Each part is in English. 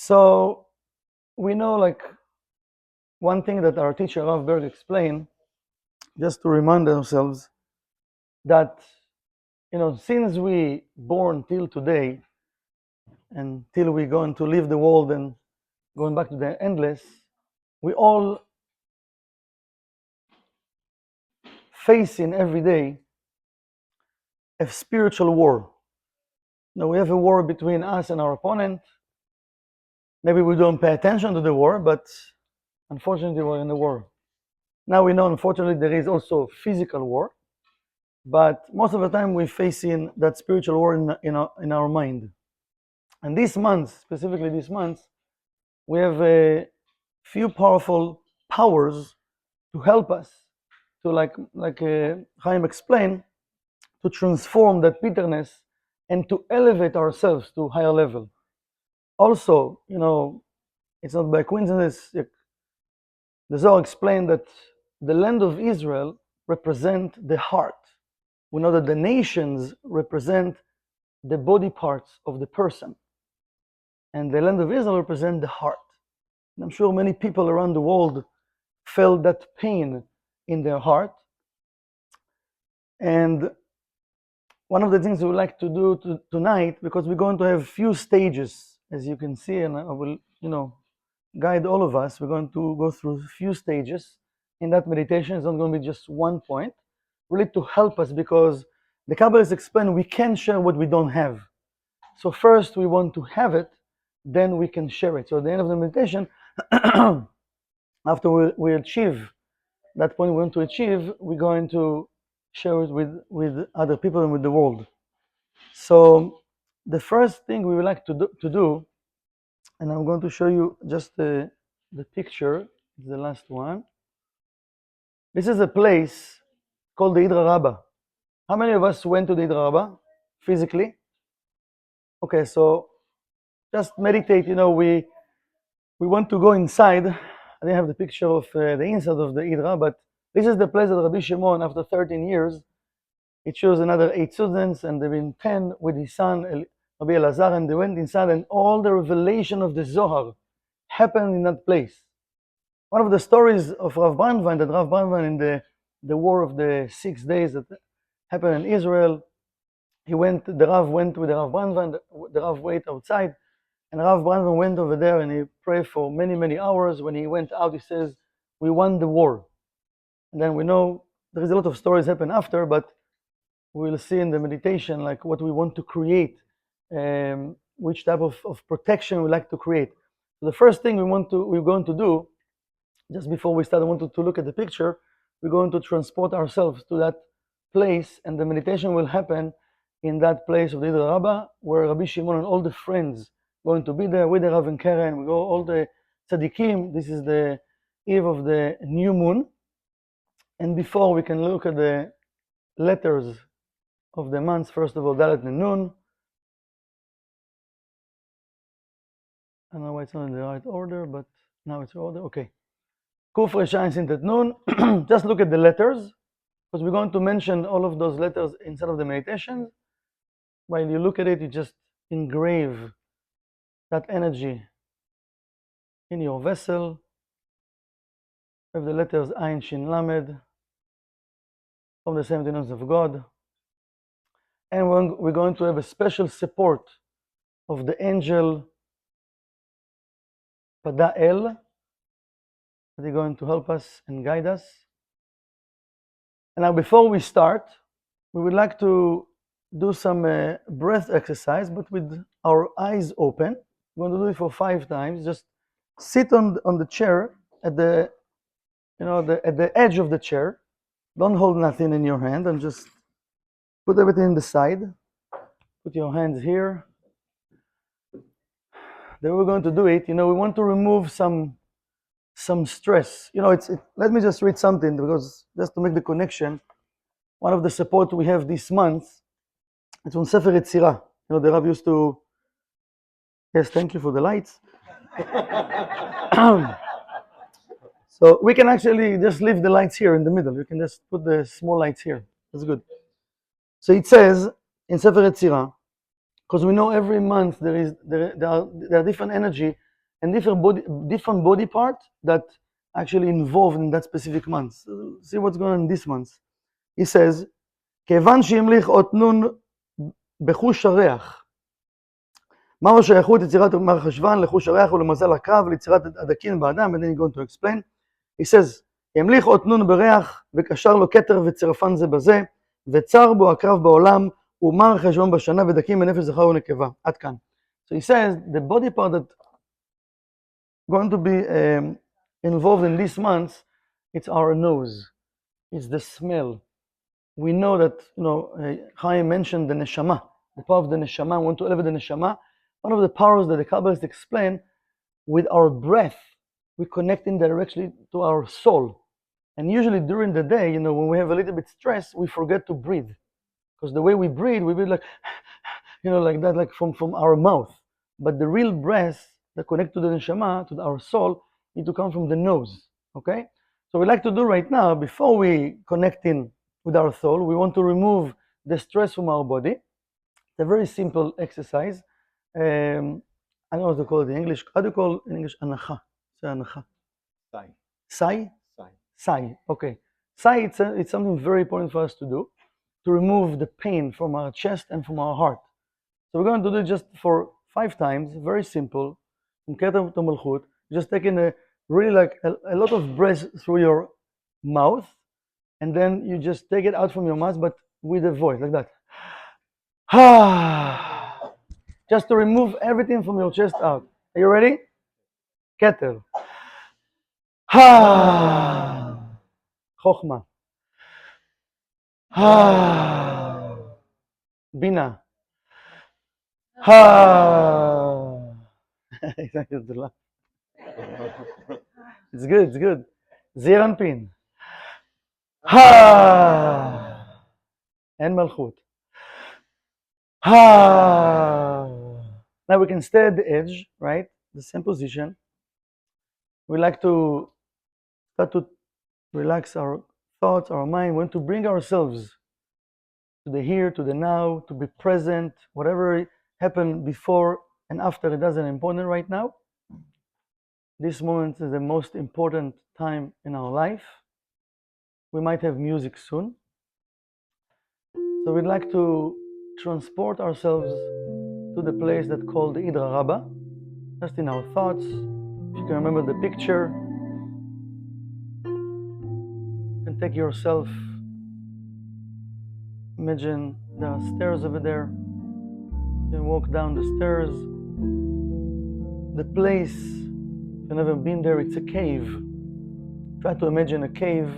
So we know, like, one thing that our teacher Rav Berg explained, just to remind ourselves that, since we born till today, and till we going to leave the world and going back to the endless, we all facing every day a spiritual war. Now we have a war between us and our opponent. Maybe we don't pay attention to the war, but unfortunately we're in a war. Now we know, unfortunately, there is also physical war, but most of the time we're facing that spiritual war in our mind. And this month, specifically this month, we have a few powerful powers to help us to, like Chaim explained, to transform that bitterness and to elevate ourselves to a higher level. Also, it's not by coincidence. The Zohar explained that the land of Israel represent the heart. We know that the nations represent the body parts of the person, and the land of Israel represent the heart. And I'm sure many people around the world felt that pain in their heart. And one of the things we would like to do tonight, because we're going to have few stages, as you can see, and I will, guide all of us. We're going to go through a few stages in that meditation. It's not going to be just one point, really to help us, because the Kabbalists explain we can't share what we don't have. So first we want to have it, then we can share it. So at the end of the meditation, after we achieve that point we want to achieve, we're going to share it with other people and with the world. So the first thing we would like to do, and I'm going to show you just the picture, it's the last one. This is a place called the Idra Rabbah. How many of us went to the Idra Rabbah physically? Okay, so just meditate. We want to go inside. I didn't have the picture of the inside of the Idra, but this is the place that Rabbi Shimon, after 13 years, he chose another 8 students, and they've been 10 with his son, Rabbi Elazar, and they went inside, and all the revelation of the Zohar happened in that place. One of the stories of Rav Brandwein, that Rav Brandwein in the war of the 6 days that happened in Israel, the Rav went with the Rav Brandwein, the Rav waited outside, and Rav Brandwein went over there and he prayed for many, many hours. When he went out, he says, we won the war. And then we know there is a lot of stories happen after, but we'll see in the meditation like what we want to create, which type of protection we like to create. So the first thing we're going to do, just before we start, I wanted to look at the picture. We're going to transport ourselves to that place, and the meditation will happen in that place of the Idra Rabbah, where Rabbi Shimon and all the friends going to be there with the Rav and Keren. We go all the tzaddikim. This is the eve of the new moon, and before we can look at the letters of the months. First of all, Dalet and Nun. I don't know why it's not in the right order, but now it's order. Okay. Kuf Resh Ayin Sin Tet Nun. Just look at the letters, because we're going to mention all of those letters inside of the meditation. While you look at it, you just engrave that energy in your vessel. We have the letters Ayin Shin Lamed from the 17 names of God. And we're going to have a special support of the angel Pada'el, that is going to help us and guide us. And now before we start, we would like to do some breath exercise, but with our eyes open. We're going to do it for 5 times. Just sit on the chair at the edge of the chair. Don't hold nothing in your hand, and just put everything in the side. Put your hands here. Then we're going to do it. We want to remove some stress. Let me just read something, because just to make the connection. One of the support we have this month, it's from Sefer Yetzirah. The Rav used to. Yes, thank you for the lights. So we can actually just leave the lights here in the middle. You can just put the small lights here. That's good. So it says in Sefer Yetzirah, because we know every month there are different energy and different body parts that actually involved in that specific month. So see what's going on in this month. He says, כיוון שהמליך אות נון בחוש הריח. מהו השייכות יצירת מר חשוון לחוש הריח ולמזל הקרב ליצירת הדקים באדם, and then he's going to explain. He says, המליך אות נון בריח וקשר לו כתר וצירפן זה בזה, וצר בו הקרב בעולם ומר חשוון בשנה ודקים בנפש זכר ונקבה. עד כאן. So he says, the body part that going to be involved in this month, it's our nose. It's the smell. We know that, Chaim mentioned the neshama, the power of the neshama. We want to elevate the neshama. One of the powers that the Kabbalists explain, with our breath, we connect indirectly to our soul. And usually during the day, when we have a little bit stress, we forget to breathe. Because the way we breathe like, like that, like from our mouth. But the real breath that connect to the neshama, to our soul, need to come from the nose. Okay? So we like to do right now, before we connect in with our soul, we want to remove the stress from our body. It's a very simple exercise. I don't know what to call it in English. How do you call it in English? Anacha. Say anacha. Sai. Sai? Sai. Sai. Okay. Sai, it's something very important for us to do, to remove the pain from our chest and from our heart. So we're going to do it just for 5 times, very simple. Just taking a really like a lot of breath through your mouth, and then you just take it out from your mouth, but with a voice like that. Just to remove everything from your chest out. Are you ready? Keter. Chokhmah. Bina. It's good, it's good. Zeir Anpin. And Malchut. Now we can stay at the edge, right? The same position. We like to start to relax our thoughts, our mind. We want to bring ourselves to the here, to the now, to be present. Whatever happened before and after, it doesn't important right now. This moment is the most important time in our life. We might have music soon. So we'd like to transport ourselves to the place that's called the Idra Rabba, just in our thoughts. If you can remember the picture, you can take yourself, imagine there are stairs over there. You can walk down the stairs. The place, if you've never been there, it's a cave. Try to imagine a cave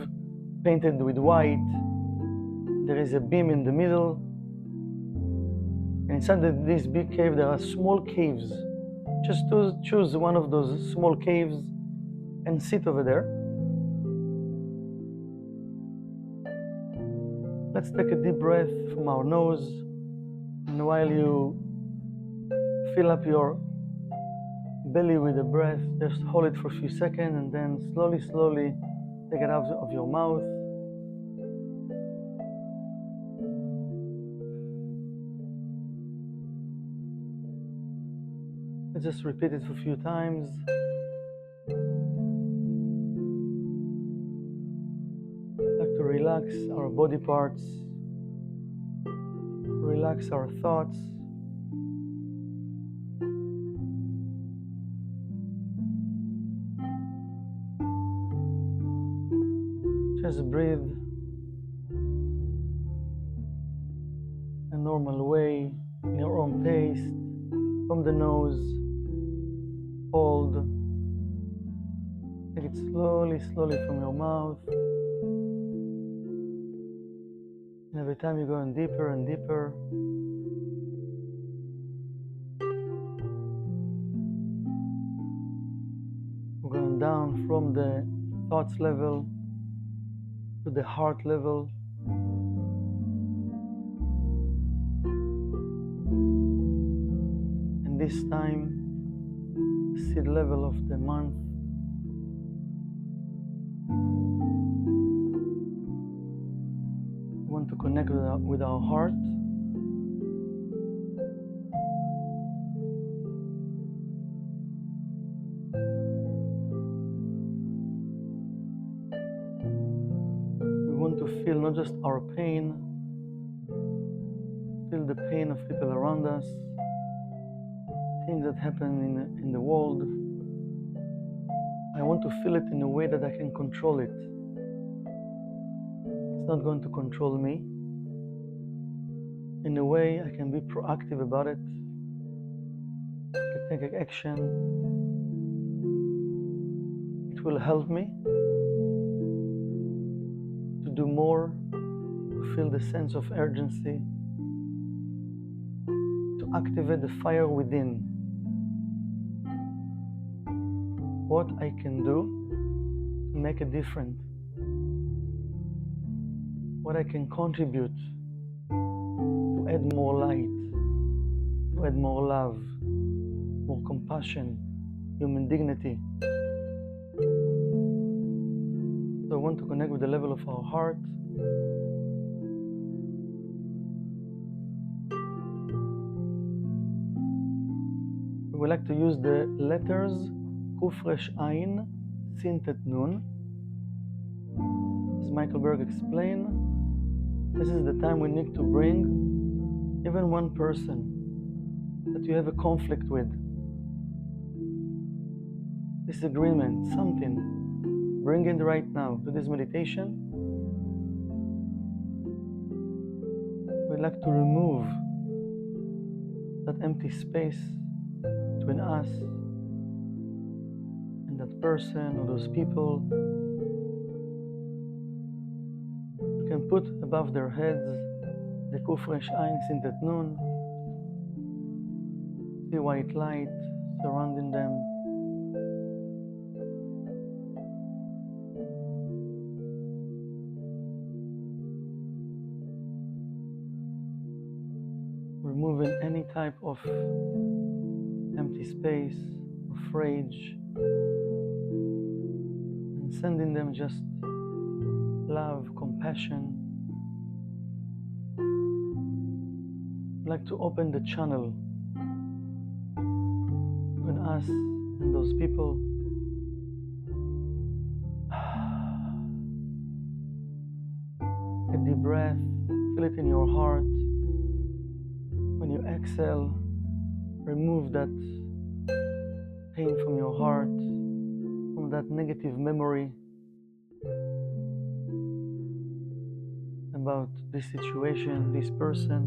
painted with white. There is a beam in the middle. And inside this big cave, there are small caves. Just choose one of those small caves and sit over there. Let's take a deep breath from our nose. And while you fill up your belly with the breath, just hold it for a few seconds and then slowly, slowly take it out of your mouth. Let's just repeat it for a few times. Like to relax our body parts, relax our thoughts. Just breathe a normal way, in your own pace, from the nose. Hold. Take it slowly, slowly from your mouth. And every time you're going deeper and deeper. We're going down from the thoughts level to the heart level. And this time, seed level of the month. We want to connect with our heart. feel not just our pain, feel the pain of people around us, things that happen in the world. I want to feel it in a way that I can control it. It's not going to control me. In a way, I can be proactive about it. I can take action. It will help me to do more, to feel the sense of urgency, to activate the fire within. What I can do to make a difference. What I can contribute to add more light, to add more love, more compassion, human dignity. So I want to connect with the level of our heart. We would like to use the letters Kuf Resh Ayin Sintet Nun. As Michael Berg explained, this is the time we need to bring even one person that you have a conflict with, disagreement, something. Bring it right now to this meditation. We'd like to remove that empty space between us and that person or those people. You can put above their heads the Kuf Resh Ayin Sintet Nun. See white light surrounding them. Removing any type of empty space, of rage, and sending them just love, compassion. I'd like to open the channel between us and those people. A deep breath, feel it in your heart. When you exhale, remove that pain from your heart, from that negative memory about this situation, this person.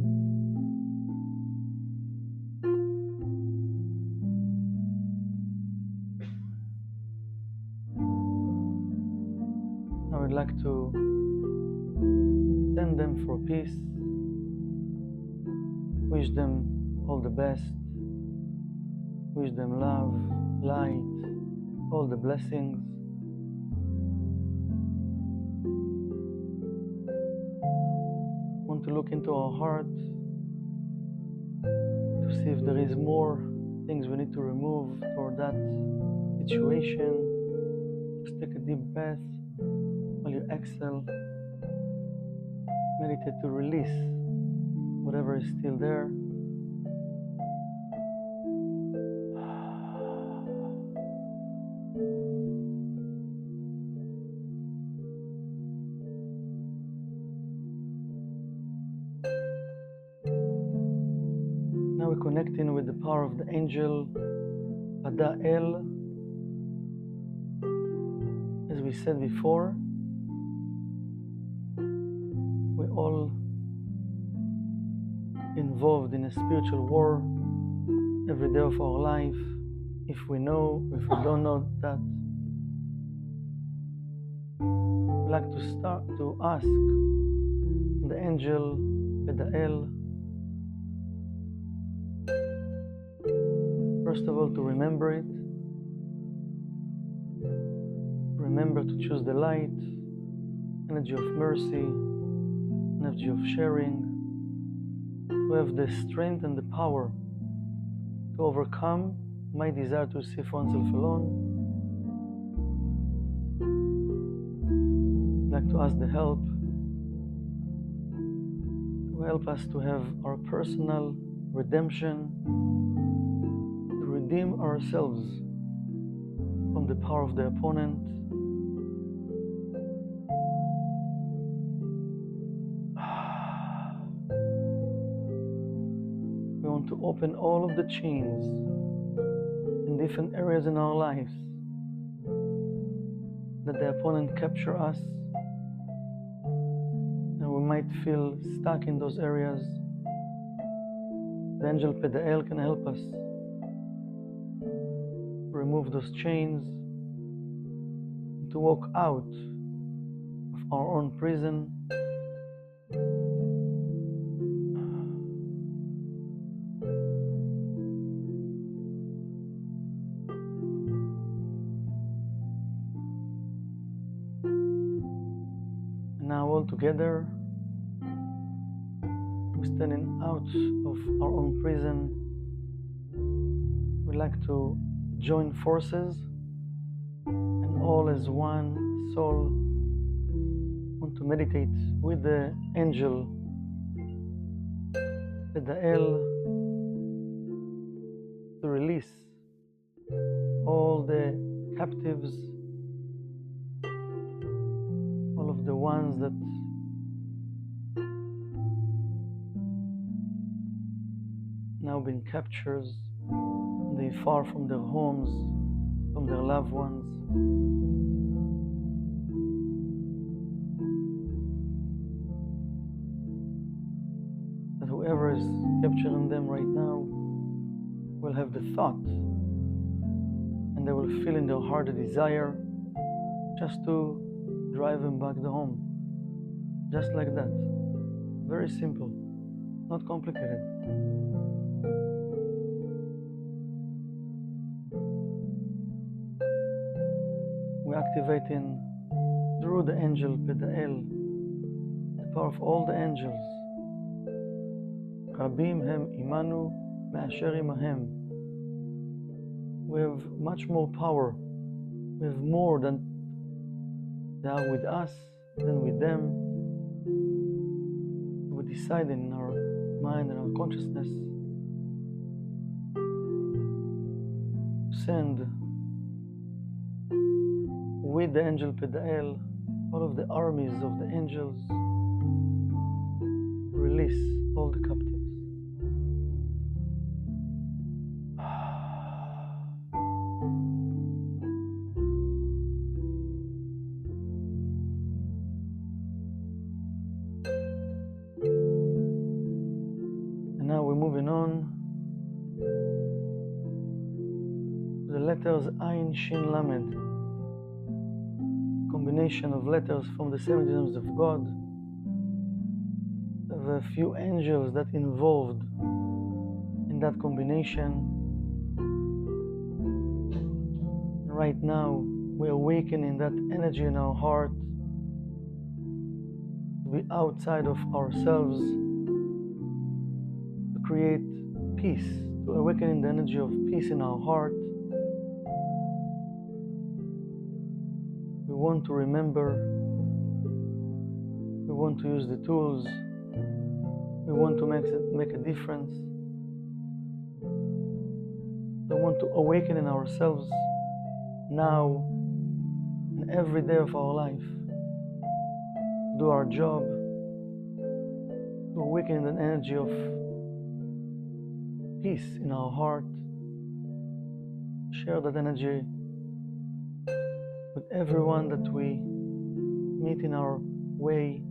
I would like to send them for peace. Wish them all the best. Wish them love, light, all the blessings. Want to look into our heart to see if there is more things we need to remove toward that situation. Just take a deep breath while you exhale. Meditate to release whatever is still there. Now we're connecting with the power of the angel Ada'el. As we said before, we're all involved in a spiritual war every day of our life. If we know, if we don't know that, we'd like to start to ask the angel Ada'el, first of all, to remember it. Remember to choose the light, energy of mercy, energy of sharing, to have the strength and the power to overcome my desire to see for oneself alone. I'd like to ask the help to help us to have our personal redemption, to redeem ourselves from the power of the opponent. open all of the chains in different areas in our lives that the opponent capture us, and we might feel stuck in those areas. The angel Pedael can help us remove those chains, to walk out of our own prison. And now all together, we're standing out of our own prison. We'd like to join forces and all as one soul want to meditate with the angel Pedael to release all the captives, all of the ones that now been captured. They far from their homes, from their loved ones. That whoever is capturing them right now will have the thought, and they will feel in their heart a desire just to drive them back to home. Just like that. Very simple, not complicated. We're activating through the angel Pedael the power of all the angels. Rabim hem imanu me'asher imahem. We have much more power. We have more than they are with us than with them. We decide in our mind and our consciousness to send with the angel Pedael all of the armies of the angels, release all the captives. And now we're moving on to the letters Ayin, Shin, Lamed. Combination of letters from the 70 names of God. There are a few angels that involved in that combination. Right now, we awaken in that energy in our heart to be outside of ourselves, to create peace, to awaken in the energy of peace in our heart. We want to remember, we want to use the tools, we want to make a difference. We want to awaken in ourselves now and every day of our life. Do our job, to awaken in the energy of peace in our heart. Share that energy with everyone that we meet in our way,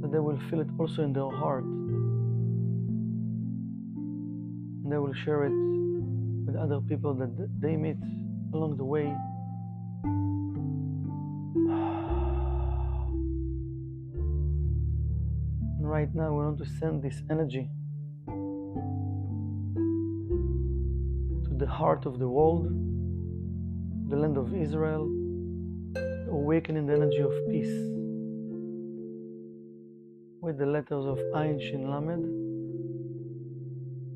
that they will feel it also in their heart, and they will share it with other people that they meet along the way. And right now we want to send this energy to the heart of the world, the land of Israel, awakening the energy of peace with the letters of Ayin, Shin, Lamed,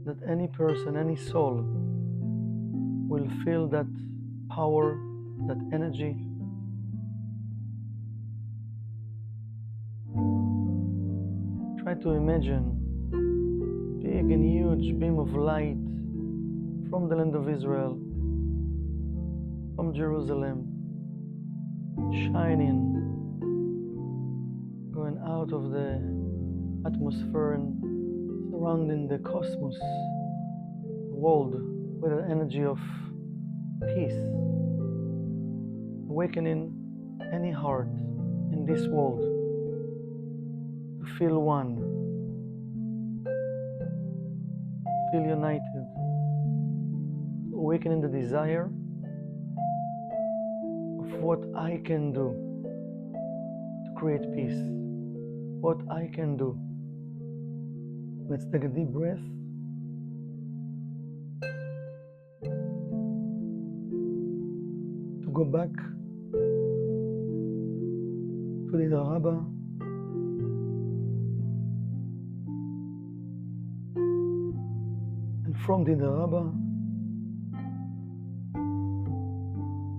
that any person, any soul will feel that power, that energy. Try to imagine big and huge beam of light from the land of Israel, from Jerusalem, shining, going out of the atmosphere and surrounding the cosmos, the world, with an energy of peace, awakening any heart in this world to feel one, feel united, awakening the desire of what I can do to create peace, what I can do. Let's take a deep breath. To go back to the Rabba, and from the Rabba,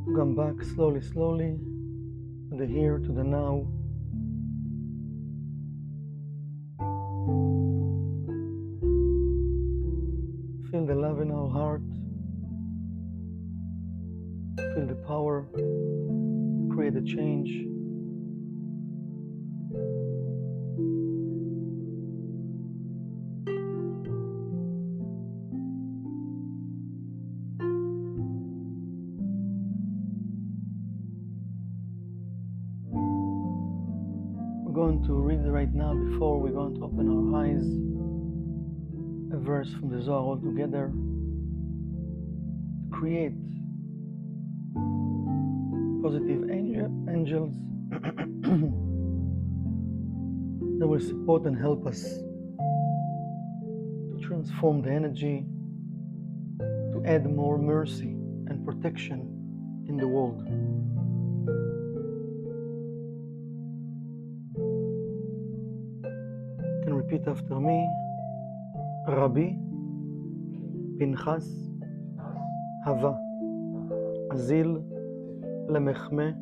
to come back slowly, slowly to the here, to the now. Feel the love in our heart. Feel the power to create a change. We're going to read right now, before we're going to open our eyes, a verse from the Zohar all together to create positive angels that will support and help us to transform the energy, to add more mercy and protection in the world. You can repeat after me. Rabbi Pinchas Hava Azil Lemechme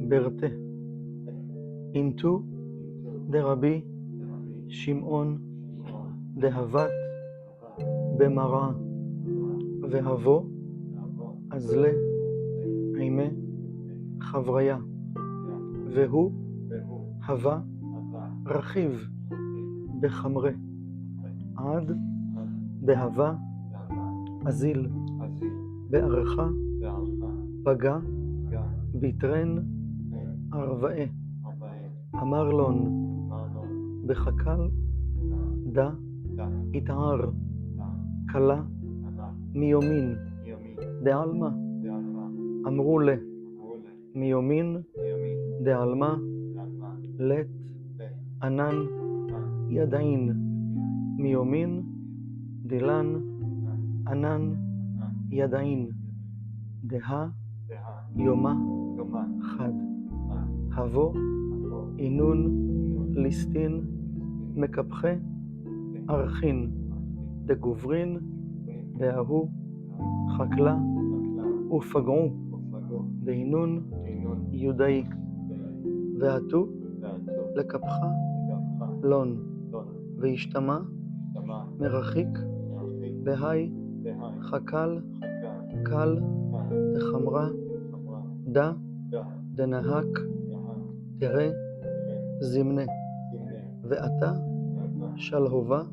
Berte into the Rabbi Shimon Dehavat Bemara Vehavo Azle Aime Chavraya Vehu Hava Rachiv Bechamre עד דהבה אזיל בערכה פגע ביטרן ערבעה אמר לון בחקל דה יתער קלה מיומין דעלמה אמרו לה מיומין דעלמה לת ענן ידעין מיומין דילן ענן ידעין דה יומה חד הבו אינון ליסטין מקפחה ארכין דגוברין דההוא חקלה ופגעו דהינון יודעי ועתו לקפחה לון והשתמע מרחיק בהי חקל קל דחמרה דה דנהק תראה זמנה ועתה שלהובה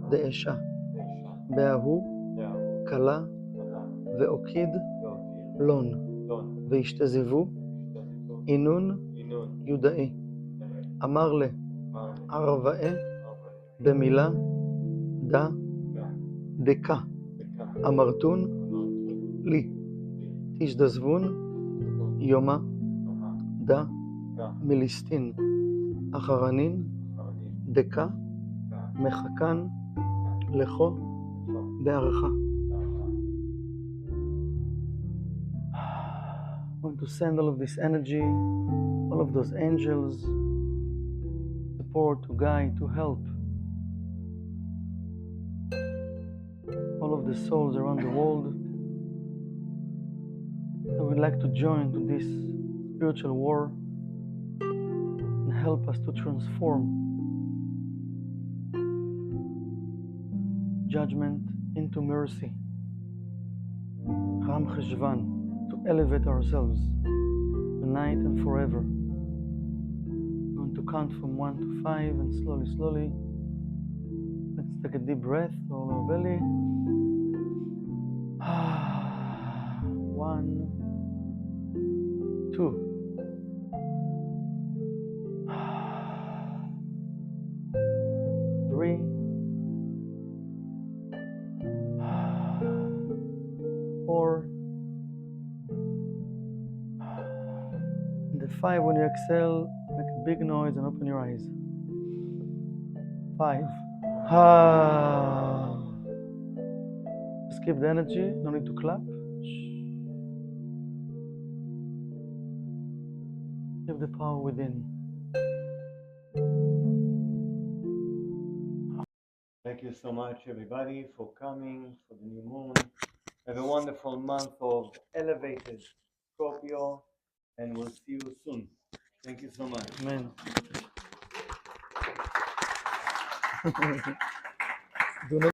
דאשה בההוא קלה ואוקיד לון והשתזבו אינון יודעי אמר לה ערבעה במילה דה דקה אמרתון לי תשתזבון יומה דה מליסטין אחרנין דקה מחכן לכו בערכה. I want to send all of this energy, all of those angels, support, to guide, to help all of the souls around the world that would like to join to this spiritual war and help us to transform judgment into mercy. Ram Cheshvan, to elevate ourselves tonight and forever. I'm going to count from 1 to 5 and slowly, slowly Let's take a deep breath over our belly. 1, 2. 3. 4. And the 5, when you exhale, make a big noise and open your eyes. 5. Just keep the energy, no need to clap. Keep the power within. Thank you so much, everybody, for coming for the new moon. Have a wonderful month of elevated Scorpio, and we'll see you soon. Thank you so much. Amen. Do not